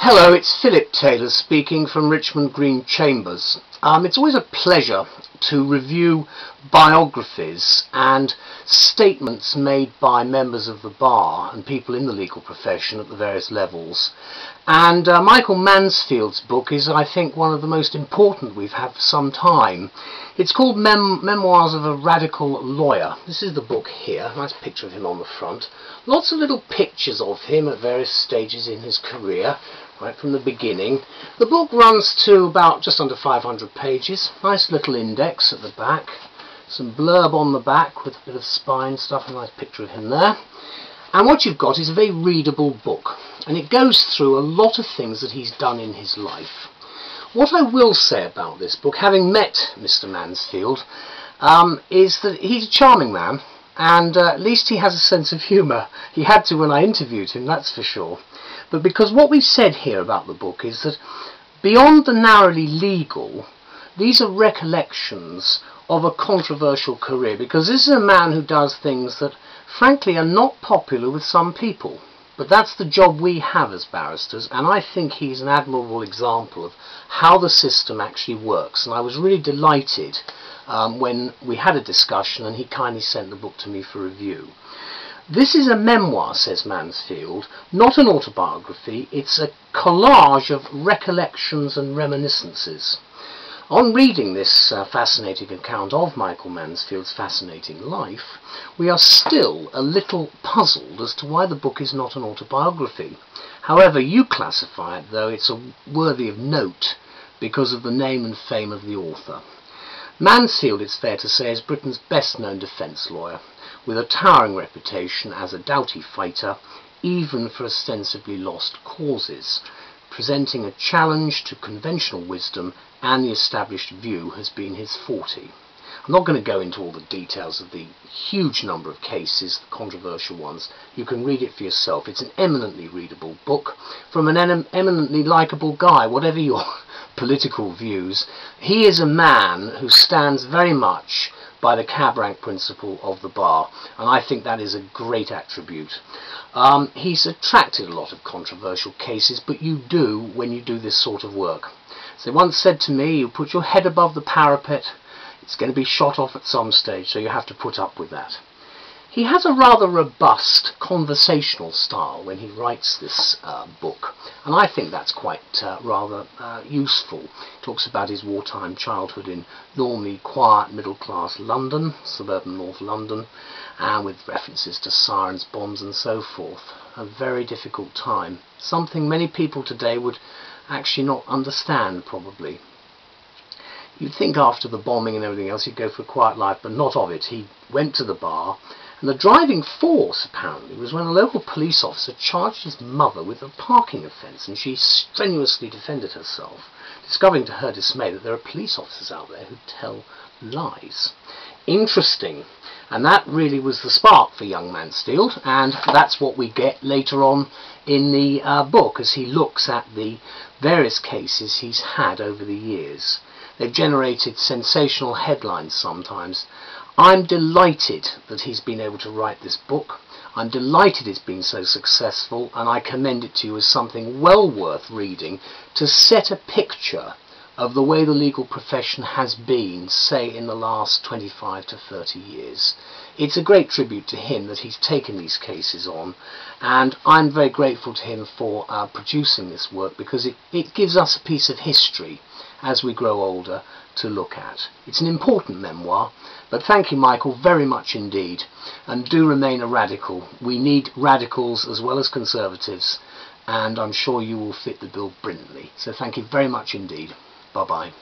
Hello, it's Philip Taylor speaking from Richmond Green Chambers. It's always a pleasure to review biographies and statements made by members of the bar and people in the legal profession at the various levels. And Michael Mansfield's book is, I think, one of the most important we've had for some time. It's called Memoirs of a Radical Lawyer. This is the book here, nice picture of him on the front. Lots of little pictures of him at various stages in his career, right from the beginning. The book runs to about just under 500 pages. Nice little index at the back, some blurb on the back with a bit of spine stuff, a nice picture of him there. And what you've got is a very readable book, and it goes through a lot of things that he's done in his life. What I will say about this book, having met Mr. Mansfield, is that he's a charming man, and at least he has a sense of humour. He had to when I interviewed him, that's for sure. But because what we've said here about the book is that beyond the narrowly legal, these are recollections of a controversial career, because this is a man who does things that frankly are not popular with some people. But that's the job we have as barristers, and I think he's an admirable example of how the system actually works. And I was really delighted when we had a discussion and he kindly sent the book to me for review. This is a memoir, says Mansfield, not an autobiography. It's a collage of recollections and reminiscences. On reading this fascinating account of Michael Mansfield's fascinating life, we are still a little puzzled as to why the book is not an autobiography. However, you classify it, though it's worthy of note because of the name and fame of the author. Mansfield, it's fair to say, is Britain's best-known defence lawyer, with a towering reputation as a doughty fighter, even for ostensibly lost causes. Presenting a challenge to conventional wisdom and the established view has been his forte. I'm not going to go into all the details of the huge number of cases, the controversial ones. You can read it for yourself. It's an eminently readable book from an eminently likeable guy, whatever your political views. He is a man who stands very much by the cab rank principle of the bar, and I think that is a great attribute. He's attracted a lot of controversial cases, but you do when you do this sort of work. So they once said to me, you put your head above the parapet, it's going to be shot off at some stage, so you have to put up with that. He has a rather robust conversational style when he writes this book, and I think that's quite rather useful. He talks about his wartime childhood in normally quiet middle-class London, suburban North London, and with references to sirens, bombs and so forth. A very difficult time, something many people today would actually not understand probably. You'd think after the bombing and everything else he'd go for a quiet life, but not of it. He went to the bar, and the driving force apparently was when a local police officer charged his mother with a parking offence, and she strenuously defended herself, discovering to her dismay that there are police officers out there who tell lies. Interesting. And that really was the spark for young Mansfield, and that's what we get later on in the book as he looks at the various cases he's had over the years. They've generated sensational headlines sometimes. I'm delighted that he's been able to write this book. I'm delighted it's been so successful, and I commend it to you as something well worth reading to set a picture of the way the legal profession has been, say, in the last 25 to 30 years. It's a great tribute to him that he's taken these cases on, and I'm very grateful to him for producing this work, because it gives us a piece of history as we grow older to look at. It's an important memoir, but thank you, Michael, very much indeed, and do remain a radical. We need radicals as well as conservatives, and I'm sure you will fit the bill brilliantly. So thank you very much indeed. Bye-bye.